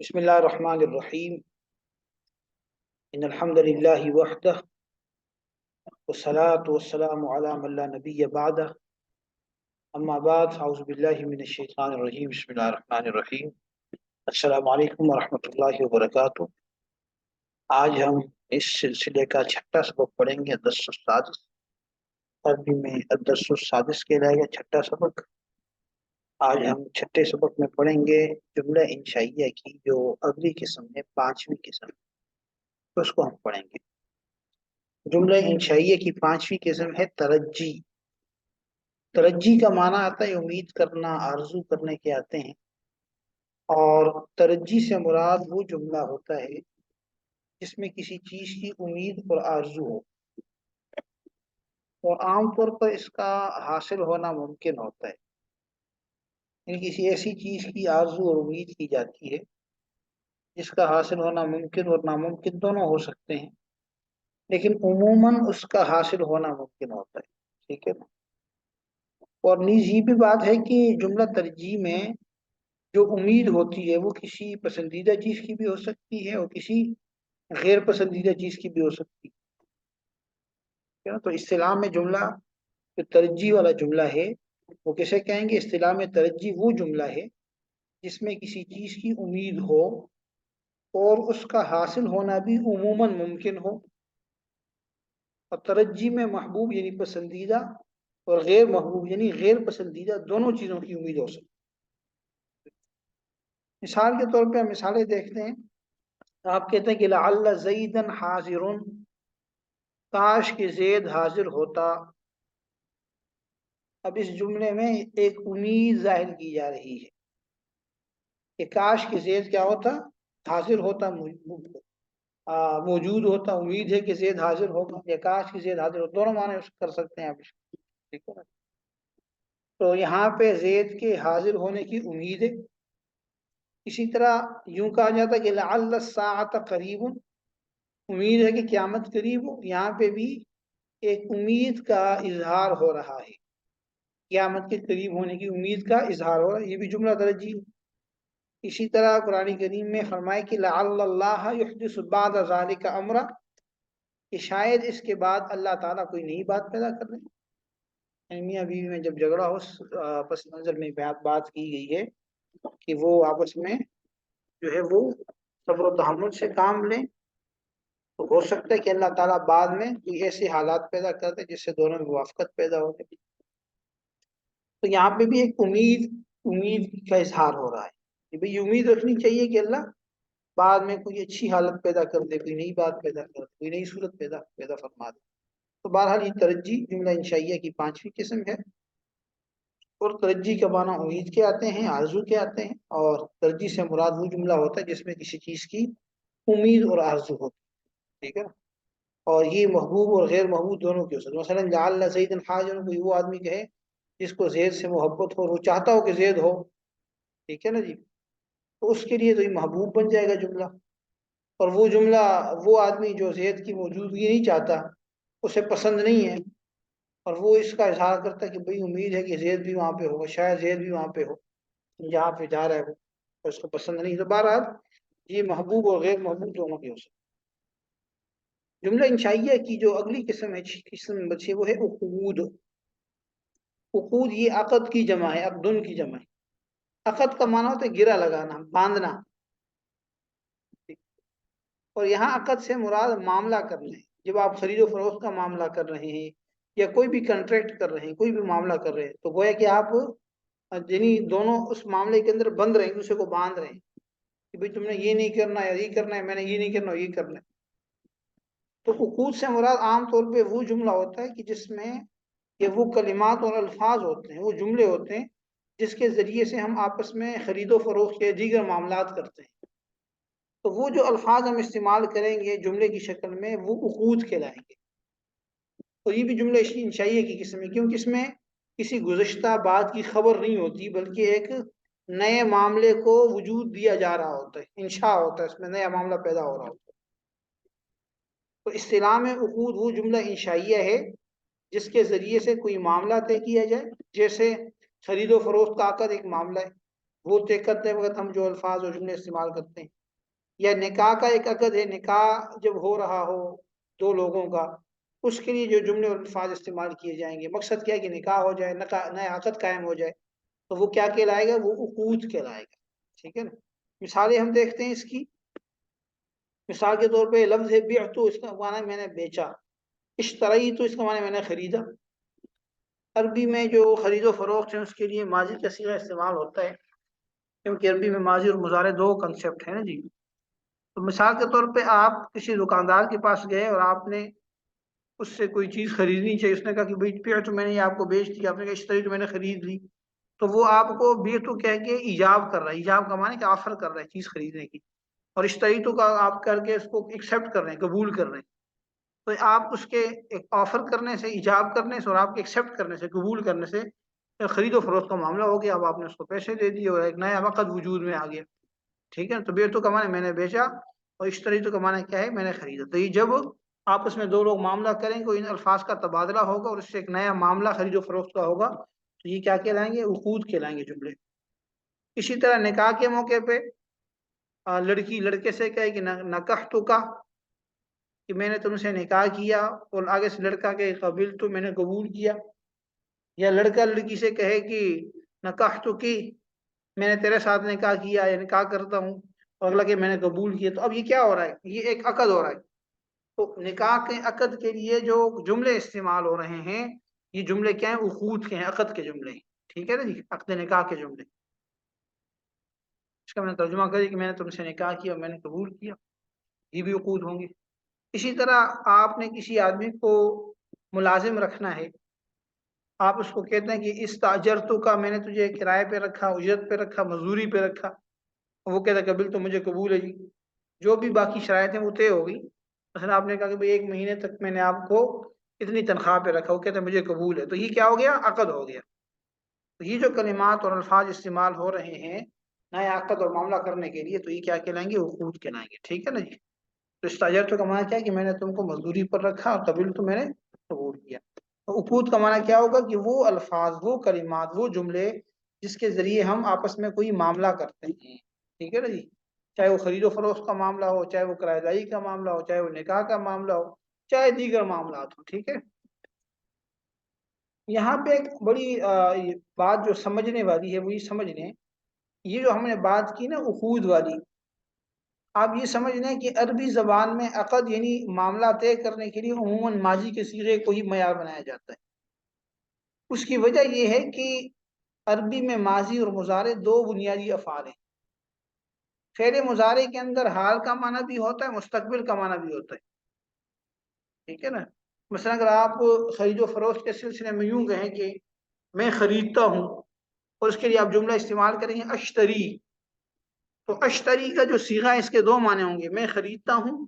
بسم اللہ الرحمن الرحیم ان الحمد للہ وحدہ والصلاة والسلام علی من لا نبی بعدہ اما بعد اعوذ باللہ من الشیطان الرجیم بسم اللہ الرحمن الرحیم السلام علیکم ورحمۃ اللہ وبرکاتہ۔ آج ہم اس سلسلے کا چھٹا سبق پڑھیں گے، الدرس السادس۔ عربی میں الدرس السادس کہلائے گا، چھٹا سبق۔ آج ہم چھٹے سبق میں پڑھیں گے جملہ انشائیہ کی جو اگلی قسم ہے، پانچویں قسم، تو اس کو ہم پڑھیں گے۔ جملہ انشائیہ کی پانچویں قسم ہے ترجی۔ ترجی کا معنی آتا ہے امید کرنا، آرزو کرنے کے آتے ہیں، اور ترجی سے مراد وہ جملہ ہوتا ہے جس میں کسی چیز کی امید اور آرزو ہو، اور عام طور پر اس کا حاصل ہونا ممکن ہوتا ہے، یعنی کسی ایسی چیز کی آرزو اور امید کی جاتی ہے جس کا حاصل ہونا ممکن اور ناممکن دونوں ہو سکتے ہیں، لیکن عموماً اس کا حاصل ہونا ممکن ہوتا ہے، ٹھیک ہے نا۔ اور نیز یہ بھی بات ہے کہ جملہ ترجیح میں جو امید ہوتی ہے وہ کسی پسندیدہ چیز کی بھی ہو سکتی ہے اور کسی غیر پسندیدہ چیز کی بھی ہو سکتی ہے، تو اصطلاح میں جملہ جو ترجیح والا جملہ ہے وہ کیسے کہیں گے؟ اصطلاح میں ترجیح وہ جملہ ہے جس میں کسی چیز کی امید ہو اور اس کا حاصل ہونا بھی عموماً ممکن ہو، اور ترجیح میں محبوب یعنی پسندیدہ اور غیر محبوب یعنی غیر پسندیدہ دونوں چیزوں کی امید ہو سکتی۔ مثال کے طور پہ ہم مثالیں دیکھتے ہیں۔ آپ کہتے ہیں کہ لعل زیدن حاضر، کاش کہ زید حاضر ہوتا۔ اب اس جملے میں ایک امید ظاہر کی جا رہی ہے کہ کاش کہ زید کیا ہوتا؟ حاضر ہوتا، موجود ہوتا، امید ہے کہ زید حاضر ہوگا، یا کاش کہ زید حاضر ہوتا، دونوں معنی کر سکتے ہیں آپ، ٹھیک ہے نا۔ تو یہاں پہ زید کے حاضر ہونے کی امید ہے۔ اسی طرح یوں کہا جاتا کہ لعل الساعۃ قریب، امید ہے کہ قیامت قریب ہو، یہاں پہ بھی ایک امید کا اظہار ہو رہا ہے، قیامت کے قریب ہونے کی امید کا اظہار ہو رہا ہے، یہ بھی جملہ ترجیح۔ اسی طرح قرآن کریم میں فرمائے کہ لعل اللہ یحدث بعد ذلک امرا، کہ شاید اس کے بعد اللہ تعالیٰ کوئی نئی بات پیدا کر دے۔ میاں بیوی میں جب جھگڑا ہو، پس منظر میں بات کی گئی ہے کہ وہ آپس میں جو ہے وہ صبر و تحمل سے کام لیں، تو ہو سکتا ہے کہ اللہ تعالیٰ بعد میں کوئی ایسے حالات پیدا کر دے جس سے دونوں میں موافقت پیدا ہو جائے۔ تو یہاں پہ بھی ایک امید کا اظہار ہو رہا ہے کہ بھئی امید رکھنی چاہیے کہ اللہ بعد میں کوئی اچھی حالت پیدا کر دے، کوئی نئی بات پیدا کر دے، کوئی نئی صورت پیدا فرما دے۔ تو بہرحال یہ ترجیح جملہ انشائیہ کی پانچویں قسم ہے، اور ترجیح کے معنی امید کے آتے ہیں، آرزو کے آتے ہیں، اور ترجیح سے مراد وہ جملہ ہوتا ہے جس میں کسی چیز کی امید اور آرزو ہوتی ہے، ٹھیک ہے نا۔ اور یہ محبوب اور غیر محبوب دونوں کی ہو سکتی ہے۔ مثلا لعل زیدن حاضر، کوئی وہ آدمی کہے جس کو زید سے محبت ہو اور وہ چاہتا ہو کہ زید ہو، ٹھیک ہے نا جی، تو اس کے لیے تو یہ محبوب بن جائے گا جملہ۔ اور وہ جملہ وہ آدمی جو زید کی موجودگی نہیں چاہتا، اسے پسند نہیں ہے، اور وہ اس کا اظہار کرتا ہے کہ بھئی امید ہے کہ زید بھی وہاں پہ ہوگا، شاید زید بھی وہاں پہ ہو جہاں پہ جا رہا ہے وہ، اور اس کو پسند نہیں، تو بہرحال یہ محبوب اور غیر محبوب دونوں کی ہو سکتی۔ جملہ انشائیہ کی جو اگلی قسم ہے، قسم نمبر 6، وہ ہے عقود۔ عقود یہ عقد کی جمع ہے، عقدن کی جمع ہے۔ عقد کا معنی ہوتا ہے گرہ لگانا، باندھنا، اور یہاں عقد سے مراد معاملہ کرنا ہے۔ جب آپ خرید و فروخت کا معاملہ کر رہے ہیں یا کوئی بھی کنٹریکٹ کر رہے ہیں، کوئی بھی معاملہ کر رہے ہیں، تو گویا کہ آپ یعنی دونوں اس معاملے کے اندر بند رہے ہیں، دوسرے کو باندھ رہے ہیں کہ بھئی تم نے یہ نہیں کرنا یا یہ کرنا ہے، میں نے یہ نہیں کرنا یہ کرنا ہے۔ تو عقود سے مراد عام طور پہ وہ جملہ ہوتا ہے کہ جس میں یہ وہ کلمات اور الفاظ ہوتے ہیں، وہ جملے ہوتے ہیں جس کے ذریعے سے ہم آپس میں خرید و فروخت کے دیگر معاملات کرتے ہیں۔ تو وہ جو الفاظ ہم استعمال کریں گے جملے کی شکل میں، وہ عقود کہلائیں گے۔ اور یہ بھی جملہ انشائیہ کی قسم ہے، کیونکہ اس میں کسی گزشتہ بات کی خبر نہیں ہوتی، بلکہ ایک نئے معاملے کو وجود دیا جا رہا ہوتا ہے، انشاء ہوتا ہے، اس میں نیا معاملہ پیدا ہو رہا ہوتا ہے۔ تو اصطلاح میں عقود وہ جملہ انشائیہ ہے جس کے ذریعے سے کوئی معاملہ طے کیا جائے، جیسے خرید و فروخت کا عقد ایک معاملہ ہے، وہ طے کرتے وقت ہم جو الفاظ اور جملے استعمال کرتے ہیں، یا نکاح کا ایک عقد ہے، نکاح جب ہو رہا ہو دو لوگوں کا، اس کے لیے جو جملے اور الفاظ استعمال کیے جائیں گے، مقصد کیا ہے کہ نکاح ہو جائے، نیا عقد قائم ہو جائے، تو وہ کیا کہلائے گا؟ وہ عقود کہلائے گا، ٹھیک ہے نا۔ مثالیں ہم دیکھتے ہیں اس کی، مثال کے طور پہ لفظ ہے بیع، تو اس کا معنی ہے میں نے بیچا، اشتری تو اس کا معنی ہے میں نے خریدا۔ عربی میں جو خرید و فروخت ہے اس کے لیے ماضی کا صیغہ استعمال ہوتا ہے، کیونکہ عربی میں ماضی اور مضارع دو کنسیپٹ ہیں نا جی۔ تو مثال کے طور پہ آپ کسی دکاندار کے پاس گئے اور آپ نے اس سے کوئی چیز خریدنی چاہیے، اس نے کہا کہ بھائی بیع تو میں نے یہ آپ کو بیچ دیا، آپ نے کہا اشتری تو میں نے خرید لی، تو وہ آپ کو بیع تو کہہ کے ایجاب کر رہا ہے، ایجاب کا معنی کہ آفر کر رہا ہے چیز خریدنے کی، اور اشتری تو کا آپ کر کے اس کو ایکسیپٹ کر رہے ہیں، قبول کر رہے ہیں۔ تو آپ اس کے ایک آفر کرنے سے، ایجاب کرنے سے، اور آپ کے ایکسیپٹ کرنے سے، قبول کرنے سے خرید و فروخت کا معاملہ ہو گیا۔ اب آپ نے اس کو پیسے دے دیے اور ایک نیا وقت وجود میں آ گیا، ٹھیک ہے۔ تو بیع تو کا معنی میں نے بیچا، اور اشتری تو کا معنی کیا ہے؟ میں نے خریدا۔ تو یہ جب آپس میں دو لوگ معاملہ کریں گے، ان الفاظ کا تبادلہ ہوگا اور اس سے ایک نیا معاملہ خرید و فروخت کا ہوگا، تو یہ کیا کہلائیں گے؟ عقود کہلائیں گے جملے۔ اسی طرح نکاح کے موقع پہ لڑکی لڑکے سے کہے کہ نکحتک، کہ میں نے تم سے نکاح کیا، اور آگے سے لڑکا کہ قبلت، میں نے قبول کیا۔ یا لڑکا لڑکی سے کہے کہ نکحتک، میں نے تیرے ساتھ نکاح کیا یا نکاح کرتا ہوں، اور اگلا کہ میں نے قبول کیا۔ تو اب یہ کیا ہو رہا ہے؟ یہ ایک عقد ہو رہا ہے۔ تو نکاح کے عقد کے لیے جو جملے استعمال ہو رہے ہیں، یہ جملے کیا ہیں؟ عقود کے ہیں، عقد کے جملے ہیں، ٹھیک ہے نا جی، عقد نکاح کے جملے۔ اس کا میں نے ترجمہ کری کہ میں نے تم سے نکاح کیا اور میں نے قبول کیا، یہ بھی عقود ہوں گے۔ اسی طرح آپ نے کسی آدمی کو ملازم رکھنا ہے، آپ اس کو کہتے ہیں کہ استاجرتو کا، میں نے تجھے کرائے پہ رکھا، اجرت پہ رکھا، مزدوری پہ رکھا، وہ کہتا ہے قبل تو مجھے قبول ہے جی۔ جو بھی باقی شرائط ہیں وہ طے ہو گئی، مثلا آپ نے کہا کہ بھئی ایک مہینے تک میں نے آپ کو اتنی تنخواہ پہ رکھا، وہ کہتا ہے مجھے قبول ہے، تو یہ کیا ہو گیا؟ عقد ہو گیا۔ تو یہ جو کلمات اور الفاظ استعمال ہو رہے ہیں نیا عقد اور معاملہ کرنے کے لیے، تو یہ کیا کہلائیں گے؟ عقود کہلائیں گے، ٹھیک ہے نا جی۔ تو استاجرتو کا معنی کیا ہے کہ میں نے تم کو مزدوری پر رکھا، اور قبل تو میں نے قبول کیا۔ تو عقود کا معنی کیا ہوگا؟ کہ وہ الفاظ، وہ کلمات، وہ جملے جس کے ذریعے ہم آپس میں کوئی معاملہ کرتے ہیں، ٹھیک ہے نا جی۔ چاہے وہ خرید و فروخت کا معاملہ ہو، چاہے وہ کرایہ داری کا معاملہ ہو، چاہے وہ نکاح کا معاملہ ہو، چاہے دیگر معاملات ہو، ٹھیک ہے۔ یہاں پہ ایک بڑی بات جو سمجھنے والی ہے وہ یہ سمجھ لیں، یہ جو ہم نے بات کی نا عقود والی، آپ یہ سمجھ لیں کہ عربی زبان میں عقد یعنی معاملہ طے کرنے کے لیے عموماً ماضی کے صیغے کو ہی معیار بنایا جاتا ہے۔ اس کی وجہ یہ ہے کہ عربی میں ماضی اور مضارع دو بنیادی افعال ہیں۔ فعل مضارع کے اندر حال کا معنی بھی ہوتا ہے، مستقبل کا معنی بھی ہوتا ہے، ٹھیک ہے نا۔ مثلا اگر آپ خرید و فروخت کے سلسلے میں یوں کہیں کہ میں خریدتا ہوں، اور اس کے لیے آپ جملہ استعمال کریں گے اشتری، تو اشتری کا جو صیغہ ہے اس کے دو معنی ہوں گے، میں خریدتا ہوں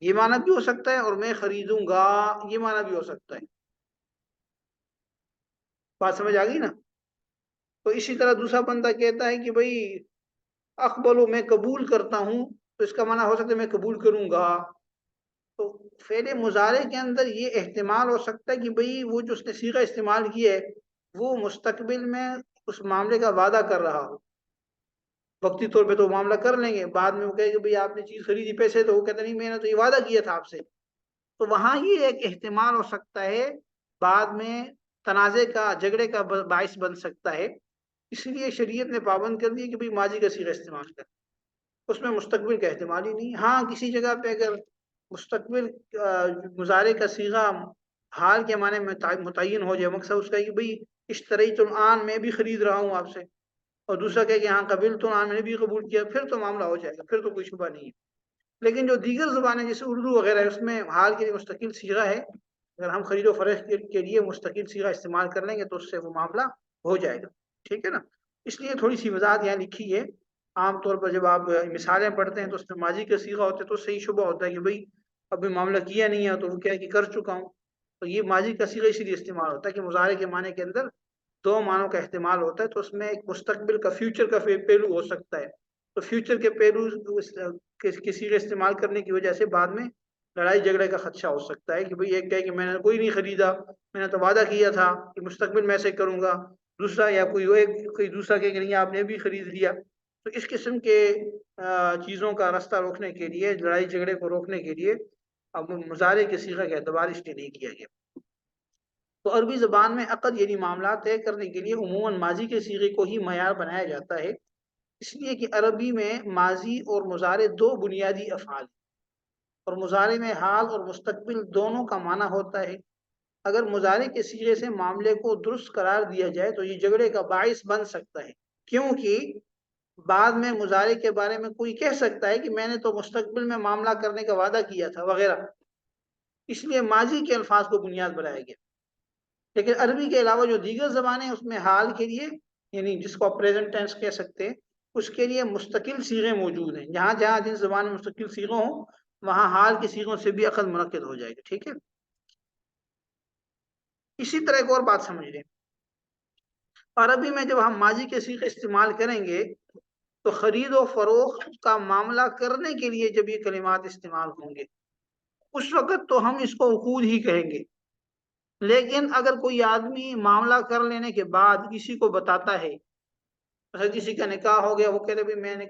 یہ معنی بھی ہو سکتا ہے، اور میں خریدوں گا یہ معنی بھی ہو سکتا ہے۔ بات سمجھ آ گئی نا؟ تو اسی طرح دوسرا بندہ کہتا ہے کہ بھئی اقبلو، میں قبول کرتا ہوں، تو اس کا معنی ہو سکتا ہے میں قبول کروں گا۔ تو فعل مضارع کے اندر یہ احتمال ہو سکتا ہے کہ بھئی وہ جو اس نے صیغہ استعمال کی ہے وہ مستقبل میں اس معاملے کا وعدہ کر رہا ہو۔ وقتی طور پہ تو معاملہ کر لیں گے، بعد میں وہ کہے کہ بھئی آپ نے چیز خریدی پیسے، تو وہ کہتا نہیں میں نے تو یہ وعدہ کیا تھا آپ سے۔ تو وہاں یہ ایک احتمال ہو سکتا ہے، بعد میں تنازع کا، جھگڑے کا باعث بن سکتا ہے، اس لیے شریعت نے پابند کر دی کہ بھئی ماضی کا صیغہ استعمال کر، اس میں مستقبل کا احتمال ہی نہیں۔ ہاں کسی جگہ پہ اگر مستقبل مضارع کا صیغہ حال کے معنی میں متعین ہو جائے، مقصد اس کا ہے کہ بھئی اشتریت الآن، میں بھی خرید رہا ہوں آپ سے، اور دوسرا کہے کہ ہاں قبلت الآن، میں نے بھی قبول کیا، پھر تو معاملہ ہو جائے گا، پھر تو کوئی شبہ نہیں ہے۔ لیکن جو دیگر زبانیں جیسے اردو وغیرہ ہے، اس میں حال کے لیے مستقل صیغہ ہے، اگر ہم خرید و فروخت کے لیے مستقل صیغہ استعمال کر لیں گے تو اس سے وہ معاملہ ہو جائے گا، ٹھیک ہے نا۔ اس لیے تھوڑی سی وضاحت یہاں لکھی ہے۔ عام طور پر جب آپ مثالیں پڑھتے ہیں تو اس میں ماضی کا صیغہ ہوتا ہے تو صحیح شبہ ہوتا ہے کہ بھئی ابھی معاملہ کیا نہیں ہے، تو وہ کیا ہے کہ کر چکا ہوں۔ تو یہ ماضی کا صیغہ اسی لیے استعمال ہوتا ہے کہ مضارع کے معنی کے اندر دو معنوں کا احتمال ہوتا ہے، تو اس میں ایک مستقبل کا، فیوچر کا پہلو ہو سکتا ہے، تو فیوچر کے پہلو کسی کا استعمال کرنے کی وجہ سے بعد میں لڑائی جھگڑے کا خدشہ ہو سکتا ہے کہ بھئی ایک کہے کہ میں نے کوئی نہیں خریدا، میں نے تو وعدہ کیا تھا کہ مستقبل میں ایسے کروں گا، دوسرا یا کوئی دوسرا کہ نہیں آپ نے بھی خرید لیا. تو اس قسم کے چیزوں کا راستہ روکنے کے لیے، لڑائی جھگڑے کو روکنے کے لیے اب مضارع کے صیغہ کا اعتبار اس لیے نہیں کیا گیا. تو عربی زبان میں عقد یعنی معاملات طے کرنے کے لیے عموماً ماضی کے صیغے کو ہی معیار بنایا جاتا ہے، اس لیے کہ عربی میں ماضی اور مضارع دو بنیادی افعال ہیں، اور مضارع میں حال اور مستقبل دونوں کا معنی ہوتا ہے. اگر مضارع کے صیغے سے معاملے کو درست قرار دیا جائے تو یہ جھگڑے کا باعث بن سکتا ہے، کیونکہ بعد میں مضارع کے بارے میں کوئی کہہ سکتا ہے کہ میں نے تو مستقبل میں معاملہ کرنے کا وعدہ کیا تھا وغیرہ. اس لیے ماضی کے الفاظ کو بنیاد بنایا گیا. لیکن عربی کے علاوہ جو دیگر زبانیں اس میں حال کے لیے، یعنی جس کو آپ پریزنٹ ٹینس کہہ سکتے ہیں، اس کے لیے مستقل صیغے موجود ہیں. جہاں جہاں جن زبان میں مستقل صیغے ہوں وہاں حال کے صیغوں سے بھی عقد منعقد ہو جائے گا. ٹھیک ہے. اسی طرح ایک اور بات سمجھ لیں، عربی میں جب ہم ماضی کے صیغے استعمال کریں گے تو خرید و فروخت کا معاملہ کرنے کے لیے جب یہ کلمات استعمال ہوں گے اس وقت تو ہم اس کو عقود ہی کہیں گے. لیکن اگر کوئی آدمی معاملہ کر لینے کے بعد کسی کو بتاتا ہے، مثلا کسی کا نکاح ہو گیا، وہ کہتے ہیں میں نے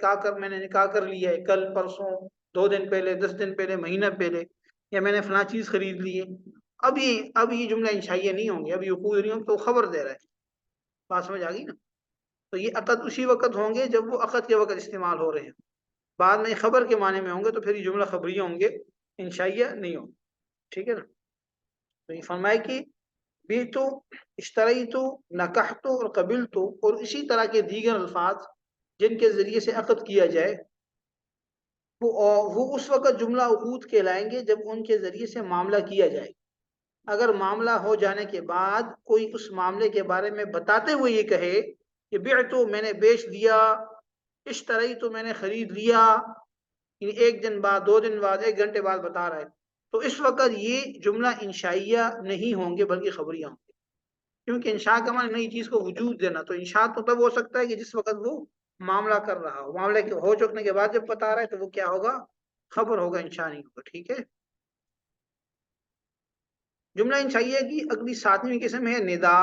نکاح کر لیا ہے کل پرسوں 2 دن پہلے 10 دن پہلے مہینہ پہلے، یا میں نے فلاں چیز خرید لی ہے. اب یہ جملہ انشائیہ نہیں ہوں گے، اب یہ عقود نہیں ہوں گے، تو خبر دے رہا ہے. بات سمجھ آ گئی نا؟ تو یہ عقد اسی وقت ہوں گے جب وہ عقد کے وقت استعمال ہو رہے ہیں. بعد میں خبر کے معنی میں ہوں گے تو پھر یہ جملہ خبریہ ہوں گے، انشائیہ نہیں ہوں. ٹھیک ہے نا؟ تو یہ فرمائے کہ بیتو، اشتریتو، نکحتو اور قبلتو، اور اسی طرح کے دیگر الفاظ جن کے ذریعے سے عقد کیا جائے وہ اس وقت جملہ عقود کہلائیں گے جب ان کے ذریعے سے معاملہ کیا جائے. اگر معاملہ ہو جانے کے بعد کوئی اس معاملے کے بارے میں بتاتے ہوئے یہ کہے کہ بعتو میں نے بیچ دیا، اشتریتو میں نے خرید لیا، یعنی 1 دن بعد 2 دن بعد 1 گھنٹے بعد بتا رہا ہے، تو اس وقت یہ جملہ انشائیہ نہیں ہوں گے بلکہ خبریہ ہوں گے. کیونکہ انشاء کا معنی نئی چیز کو وجود دینا، تو انشاء تو تب ہو سکتا ہے کہ جس وقت وہ معاملہ کر رہا ہو. معاملے کے ہو چکنے کے بعد جب بتا رہا ہے تو وہ کیا ہوگا؟ خبر ہوگا، انشاء نہیں ہوگا. ٹھیک ہے. جملہ انشائیہ کی اگلی 7ویں قسم ہے ندا.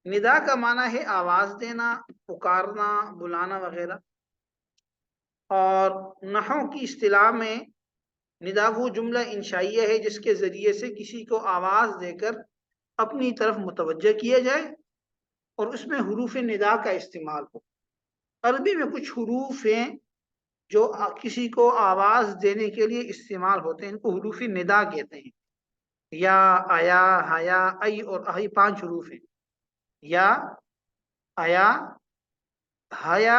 ندا کا معنی ہے آواز دینا، پکارنا، بلانا وغیرہ. اور نحو کی اصطلاح میں ندا وہ جملہ انشائیہ ہے جس کے ذریعے سے کسی کو آواز دے کر اپنی طرف متوجہ کیا جائے اور اس میں حروف ندا کا استعمال ہو. عربی میں کچھ حروف ہیں جو کسی کو آواز دینے کے لیے استعمال ہوتے ہیں، ان کو حروف ندا کہتے ہیں. یا، آیا، حیا، ای اور اہی 5 حروف ہیں. یا، آیا، حیا،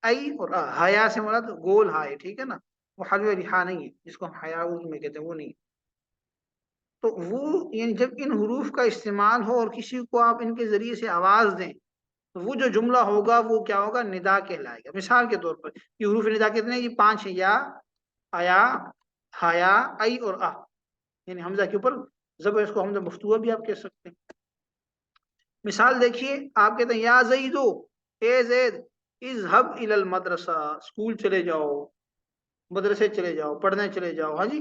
ای اور حیا سے مراد گول ہائے. ٹھیک ہے نا؟ وہ حلوہ رحا نہیں ہے جس کو ہم حیا اردو میں کہتے ہیں، وہ نہیں. تو وہ یعنی جب ان حروف کا استعمال ہو اور کسی کو آپ ان کے ذریعے سے آواز دیں تو وہ جو جملہ ہوگا وہ کیا ہوگا؟ ندا کہلائے گا. مثال کے طور پر یہ حروف ندا کتنے ہیں؟ یہ 5 ہیں. یا، آیا، حیا، ای اور یعنی حمزہ کے اوپر زبر، اس کو حمزہ مفتوحہ بھی آپ کہہ سکتے ہیں. مثال دیکھیے، آپ کہتے ہیں یا زیدو، اے زید، اذهب الى المدرسہ، اسکول چلے جاؤ، مدرسے چلے جاؤ، پڑھنے چلے جاؤ. ہاں جی.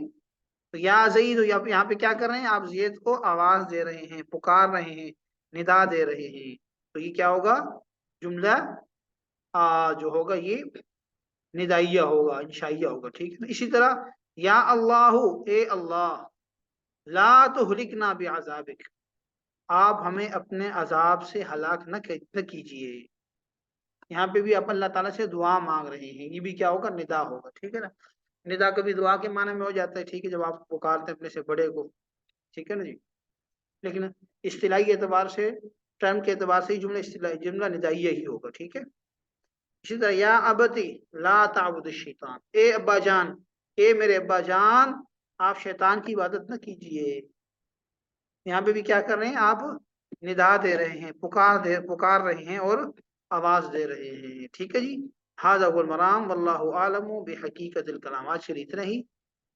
تو یا زید، یہاں پہ کیا کر رہے ہیں؟ آپ زید کو آواز دے رہے ہیں، پکار رہے ہیں، ندا دے رہے ہیں. تو یہ کیا ہوگا؟ جملہ جو ہوگا یہ ندائیہ ہوگا، انشائیہ ہوگا. ٹھیک ہے. اسی طرح یا اللہ، اے اللہ، لا تہلکنا بعذابک، آپ ہمیں اپنے عذاب سے ہلاک نہ کیجیے. یہاں پہ بھی آپ اللہ تعالیٰ سے دعا مانگ رہے ہیں، یہ بھی کیا ہوگا؟ ندا ہوگا. ٹھیک ہے نا؟ ندا کبھی دعا کے معنی میں ہو جاتا ہے. ٹھیک ہے، جب آپ پکارتے ہیں اپنے سے بڑے کو. ٹھیک ہے نا جی؟ لیکن اصطلاحی اعتبار سے، ٹرم کے اعتبار سے جملہ ندائیہ ہی ہوگا. ٹھیک ہے. اسی طرح یا ابتی لا تعبد الشیطان، اے ابا جان، اے میرے ابا جان، آپ شیطان کی عبادت نہ کیجیے. یہاں پہ بھی کیا کر رہے ہیں؟ آپ ندا دے رہے ہیں، پکار رہے ہیں اور آواز دے رہے ہیں. ٹھیک ہے جی. ھذا هو المرام واللہ عالم بحقیقت الکلام. آج کے لیے اتنا ہی.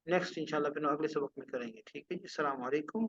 نیکسٹ انشاءاللہ پھر اگلے سبق میں کریں گے. ٹھیک ہے جی. السلام علیکم.